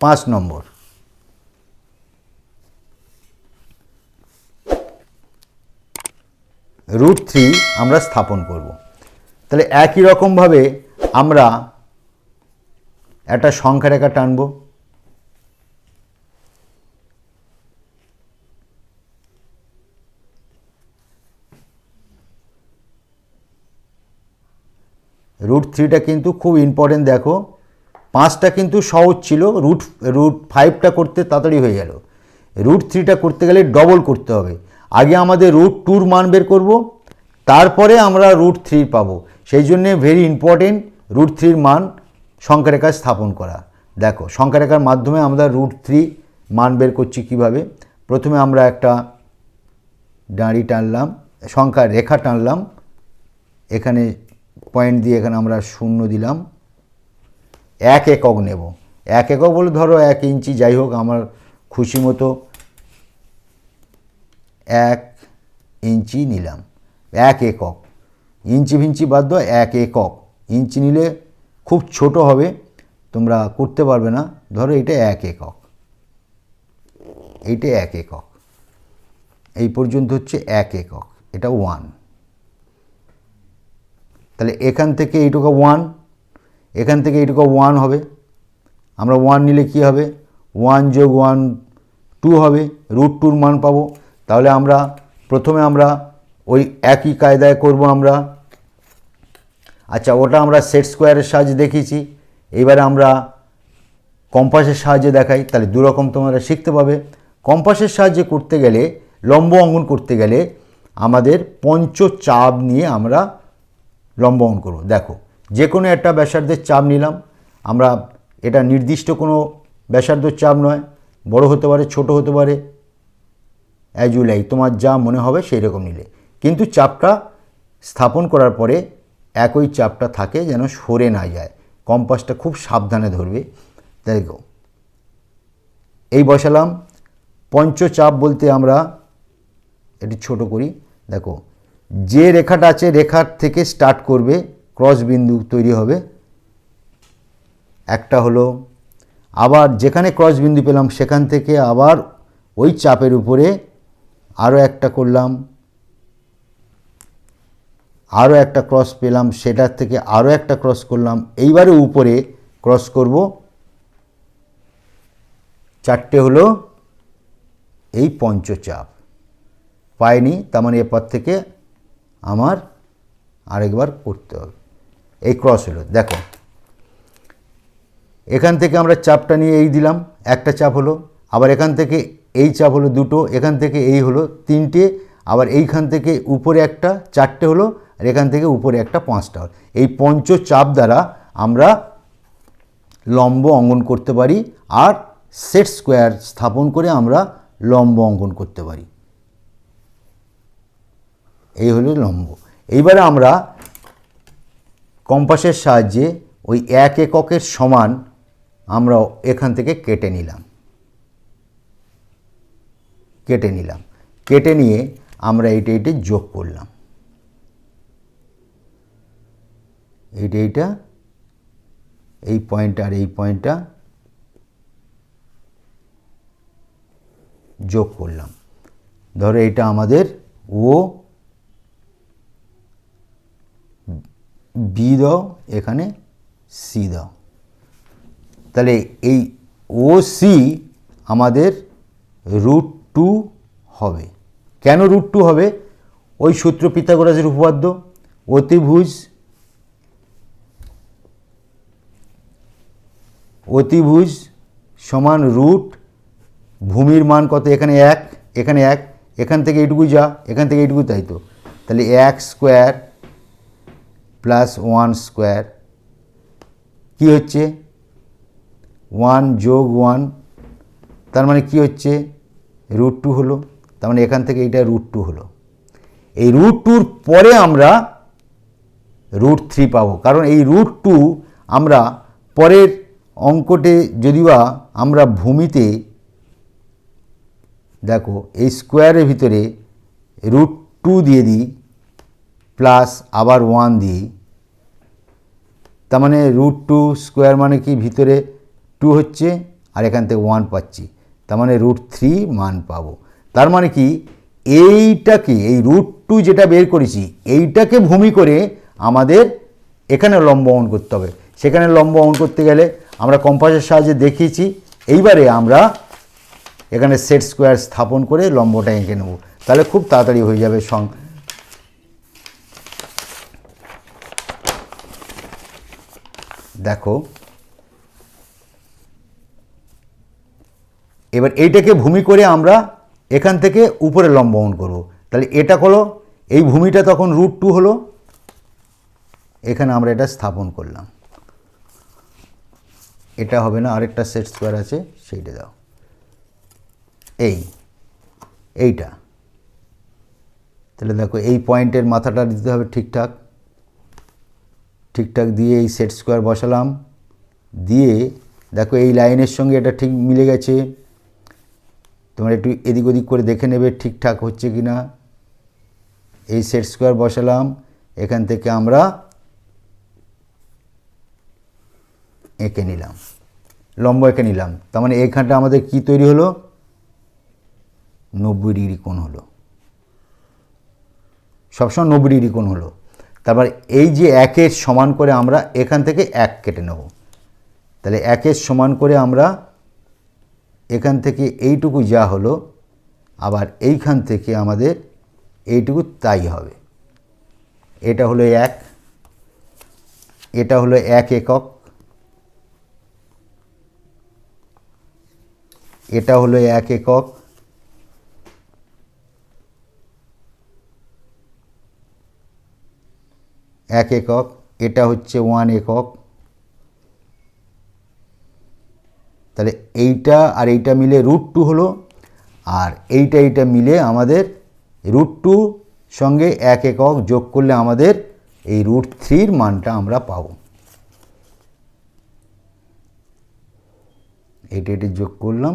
5 নম্বর, √3 আমরা স্থাপন করব। তাহলে একই রকমভাবে আমরা একটা সংখ্যা রেখা টানব। √3টা কিন্তু খুব ইম্পর্টেন্ট। দেখো 5টা কিন্তু সহজ ছিল, √5টা করতে তাড়াতাড়ি হয়ে গেল। √3টা করতে গেলে ডবল করতে হবে। আগে আমাদের √2 মান বের করব, তারপরে আমরা √3 পাবো। সেই জন্যে ভেরি ইম্পর্টেন্ট √3 মান সংখ্যা রেখায় স্থাপন করা। দেখো সংখ্যা রেখার মাধ্যমে আমরা √3 মান বের করছি কিভাবে। প্রথমে আমরা একটা দাঁড়ি টানলাম, সংখ্যা রেখা টানলাম, এখানে পয়েন্ট দিয়ে এখানে আমরা 0 দিলাম। 1 একক নেব। 1 একক বলে ধরো 1 ইঞ্চি, যাই হোক আমার খুশি মতো 1 ইঞ্চি নিলাম। 1 একক, ইঞ্চি ভিঞ্চি বাদ দাও, 1 একক। ইঞ্চি নিলে খুব ছোট হবে, তোমরা করতে পারবে না। ধরো এটা 1 একক, এইটা 1 একক, এই পর্যন্ত হচ্ছে 1 একক, এটা 1। তাহলে এখান থেকে এইটুকু 1, এখান থেকে এইটুকু 1 হবে। আমরা 1 নিলে কি হবে? 1 যোগ 1 2 হবে, √2 মান পাবো। তাহলে আমরা প্রথমে আমরা ওই একই কায়দায় করব আমরা। আচ্ছা, ওটা আমরা সেট স্কোয়ারের সাহায্যে দেখিয়েছি, এবারে আমরা কম্পাসের সাহায্যে দেখাই। তাহলে দুরকম তোমরা শিখতে পাবে। কম্পাসের সাহায্যে করতে গেলে, লম্ব অঙ্কন করতে গেলে আমাদের পঞ্চচাপ নিয়ে আমরা লম্ব অঙ্কন করব। দেখো যে কোনো একটা ব্যাসার্ধের চাপ নিলাম আমরা, এটা নির্দিষ্ট কোনো ব্যাসার্ধের চাপ নয়, বড় হতে পারে, ছোট হতে পারে, অ্যাজ ইউ লাইক, তোমার যা মনে হবে সেই রকম নিলে। কিন্তু চাপটা স্থাপন করার পরে একই চাপটা থাকে, যেন সরে না যায়। কম্পাসটা খুব সাবধানে ধরবে। দেখো এই বসালাম। পঞ্চচাপ বলতে আমরা এটি ছোট করি। দেখো যে রেখাটা আছে, রেখার থেকে স্টার্ট করবে, ক্রস বিন্দু তৈরি হবে একটা হলো। আবার যেখানে ক্রস বিন্দু পেলাম সেখান থেকে আবার ওই চাপের উপরে আরও একটা করলাম, আরও একটা ক্রস পেলাম, সেটার থেকে আরও একটা ক্রস করলাম, এইবারে উপরে ক্রস করব। 4টে হলো এই পঞ্চচাপ। পাইনি, তার মানে এরপর থেকে আমার আরেকবার করতে হবে। এই ক্রস হলো। দেখো এখান থেকে আমরা চাপটা নিয়ে এই দিলাম, একটা চাপ হলো। আবার এখান থেকে এই চাপ হলো 2টো, এখান থেকে এই হলো 3টে, আবার এইখান থেকে উপরে একটা 4টে হলো, আর এখান থেকে উপরে একটা 5টা হলো। এই পঞ্চচাপ দ্বারা আমরা লম্ব অঙ্কন করতে পারি, আর সেট স্কোয়ার স্থাপন করে আমরা লম্ব অঙ্কন করতে পারি। এই হলো লম্ব। এইবারে আমরা কম্পাসের সাহায্যে ওই 1 এককের সমান আমরা এখান থেকে কেটে নিলাম, কেটে নিয়ে আমরা এইটা যোগ করলাম, এইটা এই পয়েন্টটা আর এই পয়েন্টটা যোগ করলাম। ধরো এটা আমাদের ও বি দাও, এখানে সি দাও। তাহলে এই ও সি আমাদের √2 হবে। কেন √2 হবে? ওই সূত্র, পিথাগোরাসের উপপাদ্য, অতিভুজ সমান রুট, ভূমির মান কত? এখানে 1, এখানে 1, এখান থেকে এইটুকু যা, এখান থেকে এইটুকু, তাই তো। তাহলে 1 স্কোয়ার প্লাস 1 স্কোয়ার কী হচ্ছে? 1 যোগ 1, তার মানে কি হচ্ছে? √2 হলো। তার মানে এখান থেকে এইটা √2 হলো। এই √2-র পরে আমরা √3 পাবো, কারণ এই √2 আমরা পরের অঙ্কটে যদিবা আমরা ভূমিতে, দেখো এই স্কোয়ারের ভিতরে √2 দিয়ে দিই প্লাস আবার 1 দিই, তার মানে √2 স্কোয়ার মানে কি? ভিতরে 2 হচ্ছে, আর এখান থেকে 1 পাচ্ছি, তার মানে √3 মান পাবো। তার মানে কি, এইটাকে এই √2 যেটা বের করেছি এইটাকে ভূমি করে আমাদের এখানে লম্ব অঙ্কন করতে হবে। সেখানে লম্ব অঙ্কন করতে গেলে আমরা কম্পাসের সাহায্যে দেখিয়েছি, এইবারে আমরা এখানে সেট স্কোয়ার স্থাপন করে লম্বটা এঁকে নেব, তাহলে খুব তাড়াতাড়ি হয়ে যাবে। দেখো এবার এইটাকে ভূমি করে আমরা এখান থেকে উপরে লম্ব অঙ্কন করব। তাহলে এটা হলো, এই ভূমিটা তখন √2 হলো, এখানে আমরা এটা স্থাপন করলাম। এটা হবে না, আরেকটা সেট স্কোয়ার আছে সেইটা দাও, এইটা। তাহলে দেখো এই পয়েন্টের মাথাটা দিতে হবে ঠিকঠাক দিয়ে এই সেট স্কোয়ার বসালাম, দিয়ে দেখো এই লাইনের সঙ্গে এটা ঠিক মিলে গেছে। তোমরা একটু এদিক ওদিক করে দেখে নেবে ঠিকঠাক হচ্ছে কি না। এই সেট স্কোয়ার বসালাম, এখান থেকে আমরা এঁকে নিলাম, লম্ব এঁকে নিলাম। তার মানে এইখানটা আমাদের কি তৈরি হলো, 90 ডিগ্রি কোণ হলো, সবসময় 90 ডিগ্রি কোণ হলো। তারপর এই যে 1-এর সমান করে আমরা এখান থেকে 1 কেটে নেব। তাহলে 1-এর সমান করে আমরা এখান থেকে এইটুকু যা হলো, আবার এইখান থেকে আমাদের এইটুকু তাই হবে। এটা হলো 1, এটা হলো 1 একক, এটা হলো 1 একক, এটা হচ্ছে 1 একক। তাহলে এইটা আর এইটা মিলে √2 হলো, আর এইটা মিলে আমাদের √2 সঙ্গে 1 একক যোগ করলে আমাদের এই √3 মানটা আমরা পাব। এটা যোগ করলাম,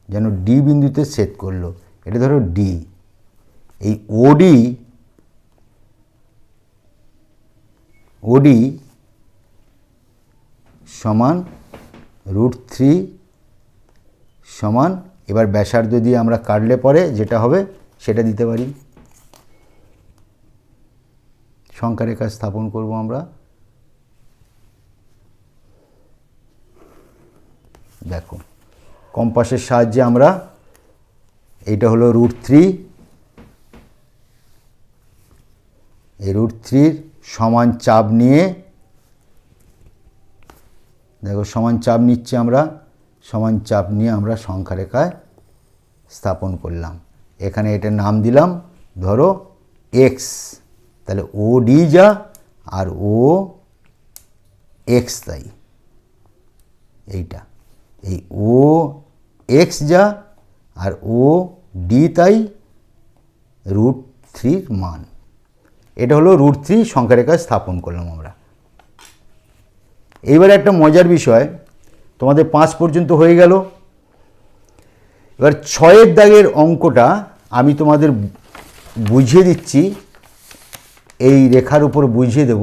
যেন ডি বিন্দুতে ছেদ করলো। এটা ধরো ডি, এই ওডি সমান √3 সমান, এবার ব্যাসার্ধ দিয়ে আমরা কাটলে পরে যেটা হবে সেটা দিতে পারি। সংখ্যা রেখা স্থাপন করব আমরা। দেখো কম্পাসের সাহায্যে আমরা, এইটা হলো √3, এই √3 সমান চাপ নিয়ে, দেখো সমান চাপ নিচ্ছে, আমরা সমান চাপ নিয়ে আমরা সংখ্যা রেখায় স্থাপন করলাম। এখানে এটার নাম দিলাম ধরো x। তাহলে OD যা আর OX তাই, এইটা এই OX যা আর OD তাই, √3 মান। এটা হলো √3 সংখ্যা রেখায় স্থাপন করলাম আমরা। এইবারে একটা মজার বিষয়, তোমাদের 5 পর্যন্ত হয়ে গেল। এবার 6-এর দাগের অঙ্কটা আমি তোমাদের বুঝিয়ে দিচ্ছি, এই রেখার উপর বুঝিয়ে দেব,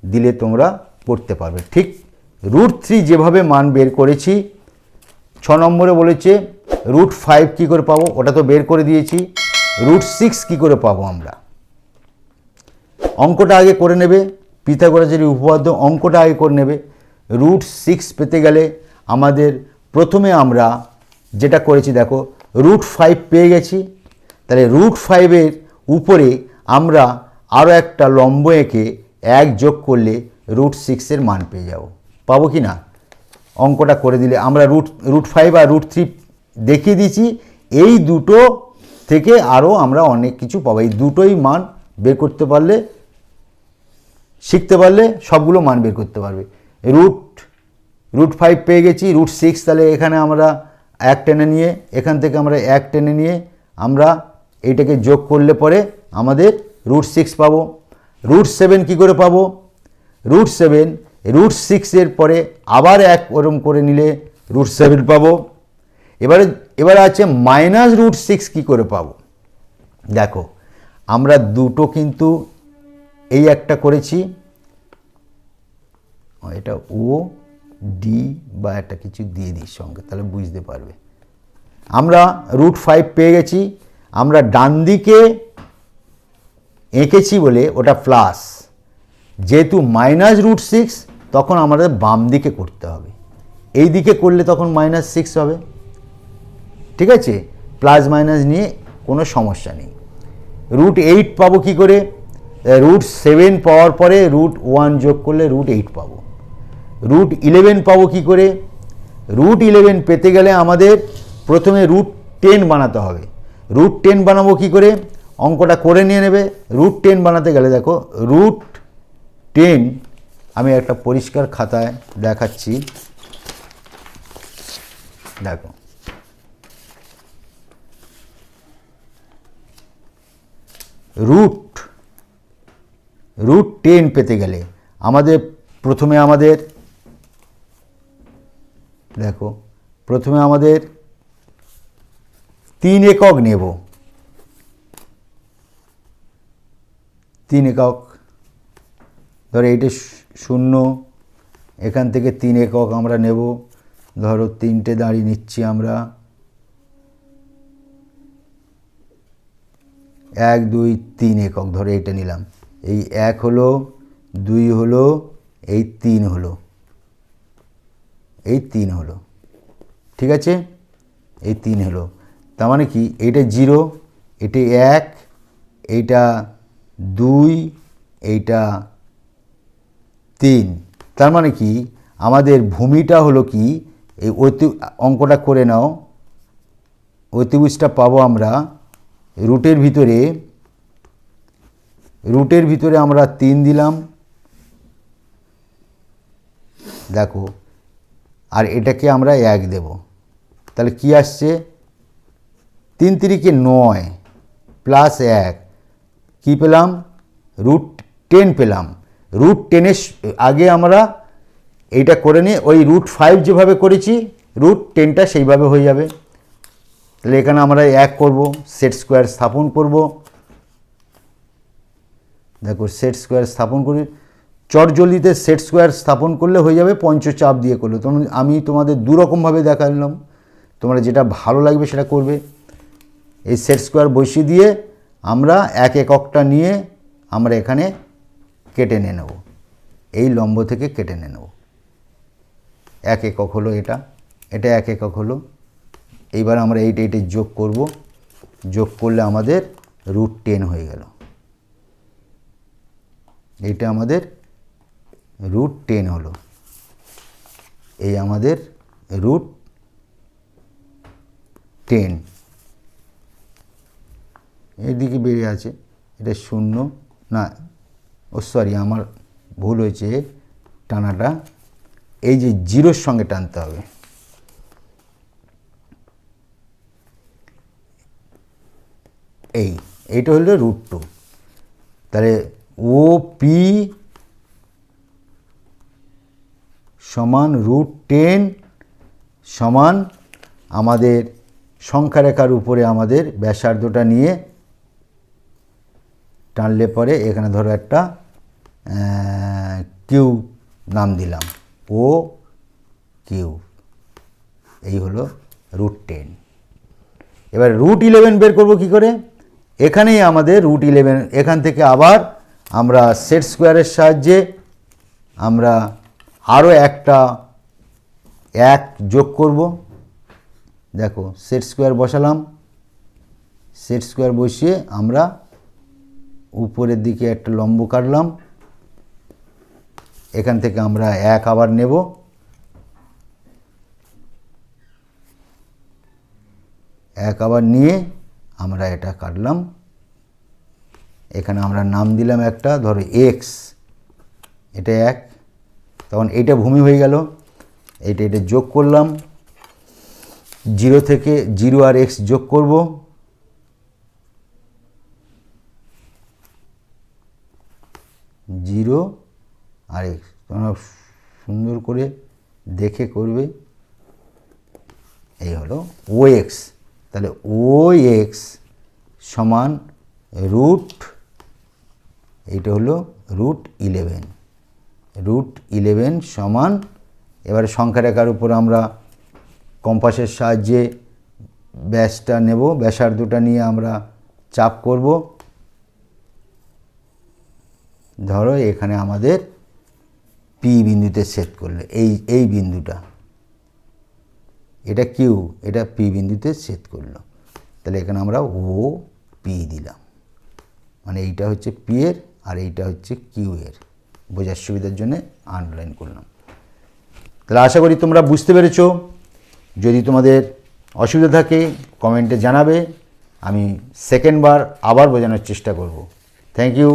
দিলে তোমরা পড়তে পারবে। ঠিক √3 যেভাবে মান বের করেছি, 6 নম্বরে বলেছে √5 কী করে পাবো, ওটা তো বের করে দিয়েছি। √6 কী করে পাবো আমরা, অঙ্কটা আগে করে নেবে, পিথাগোরাসের উপপাদ্য অঙ্কটা আগে করে নেবে। √6 পেতে গেলে আমাদের প্রথমে আমরা যেটা করেছি, দেখো √5 পেয়ে গেছি। তাহলে √5-এর উপরে আমরা আরও একটা লম্ব এঁকে 1 যোগ করলে √6-এর মান পেয়ে যাব। পাবো কি না, অঙ্কটা করে দিলে আমরা √5 আর √3 দেখিয়ে দিয়েছি। এই দুটো থেকে আরও আমরা অনেক কিছু পাবো। এই দুটোই মান বের করতে পারলে, শিখতে পারলে সবগুলো মান বের করতে পারবে। √5 পেয়ে গেছি, √6 তাহলে এখানে আমরা 1 টেনে নিয়ে, এখান থেকে আমরা 1 টেনে নিয়ে আমরা এইটাকে যোগ করলে পরে আমাদের √6 পাবো। √7 কী করে পাবো, √7 √6-এর পরে আবার 1 ওরম করে নিলে √7 পাবো। এবারে আছে -√6 কী করে পাবো। দেখো আমরা দুটো কিন্তু এই একটা করেছি, এটা ডি বা একটা কিছু দিয়ে দিই সঙ্গে, তাহলে বুঝতে পারবে। আমরা √5 পেয়ে গেছি, আমরা ডান দিকে এঁকেছি বলে ওটা প্লাস, যেহেতু -√6 তখন আমাদের বাম দিকে করতে হবে, এই দিকে করলে তখন -6 হবে। ঠিক আছে, প্লাস মাইনাস নিয়ে কোনো সমস্যা নেই। √8 পাবো কী করে? √7 পাওয়ার পরে √1 যোগ করলে √8 পাবো। √11 পাবো কী করে? √11 পেতে গেলে আমাদের প্রথমে √10 বানাতে হবে। √10 বানাবো কী করে? অঙ্কটা করে নিয়ে নেবে। √10 বানাতে গেলে দেখো, √10 আমি একটা পরিষ্কার খাতায় দেখাচ্ছি, দেখো √10 পেতে গেলে আমাদের প্রথমে দেখো, প্রথমে আমাদের 3 একক নেব, 3 একক, ধরো এইটা 0, এখান থেকে 3 একক আমরা নেব, ধরো 3টে দাঁড়িয়ে নিচ্ছি আমরা, 1 2 3 একক, ধরো এইটা নিলাম, এই 1 হলো, 2 হলো, এই 3 হলো, এই 3 হলো, ঠিক আছে, এই 3 হলো। তার মানে কি, এইটা 0, এটা 1, এইটা 2, এইটা 3। তার মানে কি, আমাদের ভূমিটা হলো কি, এই অঙ্কটা করে নাও, অতিভুজটা পাবো আমরা রুটের ভিতরে আমরা 3 দিলাম, দেখো, আর এটাকে আমরা 1 দেব, তাহলে কি আসছে, 3 3 9 প্লাস 1, কী পেলাম, √10 পেলাম। √10-এর আগে আমরা এইটা করে নিয়ে ওই √5 যেভাবে করেছি √10টা সেইভাবে হয়ে যাবে। তাহলে এখানে আমরা 1 করব, সেট স্কোয়ার স্থাপন করব, দেখো সেট স্কোয়ার স্থাপন করি, চটজলদিতে সেট স্কোয়ার স্থাপন করলে হয়ে যাবে, পঞ্চচাপ দিয়ে করলে। তখন আমি তোমাদের দুরকমভাবে দেখালাম, তোমরা যেটা ভালো লাগবে সেটা করবে। এই সেট স্কোয়ার বসিয়ে দিয়ে আমরা 1 এককটা নিয়ে আমরা এখানে কেটে নিয়ে নেব, এই লম্ব থেকে কেটে নিয়ে নেব, 1 একক হলো, এটা 1 একক হলো। এইবার আমরা এইটা যোগ করব, যোগ করলে আমাদের √10 হয়ে গেল, এইটা আমাদের √10 হলো, এই আমাদের √10, এইদিকে বেরিয়ে আছে, এটা 0 না, ও সরি আমার ভুল হয়েছে, টানাটা এই যে 0-র সঙ্গে টানতে হবে, এইটা হলো √2। তাহলে OP সমান √10 সমান আমাদের সংখ্যা রেখার উপরে আমাদের ব্যাসার্ধটা নিয়ে টানলে পরে এখানে ধরো একটা কিউ নাম দিলাম, OQ, এই হলো √10। এবার √11 বের করব কি করে? এখানেই আমাদের √11, এখান থেকে আবার আমরা সেট স্কোয়ারের সাহায্যে আমরা আরও একটা 1 যোগ করব, দেখো সেট স্কোয়ার বসালাম, সেট স্কোয়ার বসিয়ে আমরা উপরের দিকে একটা লম্ব কাটলাম, এখান থেকে আমরা 1 আবার নেব, আবার নিয়ে আমরা এটা কাটলাম, এখানে আমরা নাম দিলাম একটা, ধরো x, এটা 1, তখন এইটা ভূমি হয়ে গেল, এটা যোগ করলাম, 0 থেকে 0 আর x যোগ করব, জিরো আর x, তোমরা সুন্দর করে দেখে করবে, এই হলো OX। তাহলে OX সমান এইটা হলো √11 সমান এবারে সংখ্যা রেখার উপর আমরা কম্পাসের সাহায্যে ব্যাসটা নেব, ব্যাসার্ধটা নিয়ে আমরা চাপ করব। ধরো এখানে আমাদের পি বিন্দুতে সেট করলে এই বিন্দুটা, এটা কিউ, এটা পি বিন্দুতে সেট করলো। তাহলে এখানে আমরা ও পি দিলাম, মানে এইটা হচ্ছে পি এর আর এইটা হচ্ছে কিউ এর, বোঝার সুবিধার জন্য আন্ডারলাইন করলাম। তাহলে আশা করি তোমরা বুঝতে পেরেছো। যদি তোমাদের অসুবিধা থাকে কমেন্টে জানাবে, আমি সেকেন্ডবার আবার বোঝানোর চেষ্টা করব। Thank you.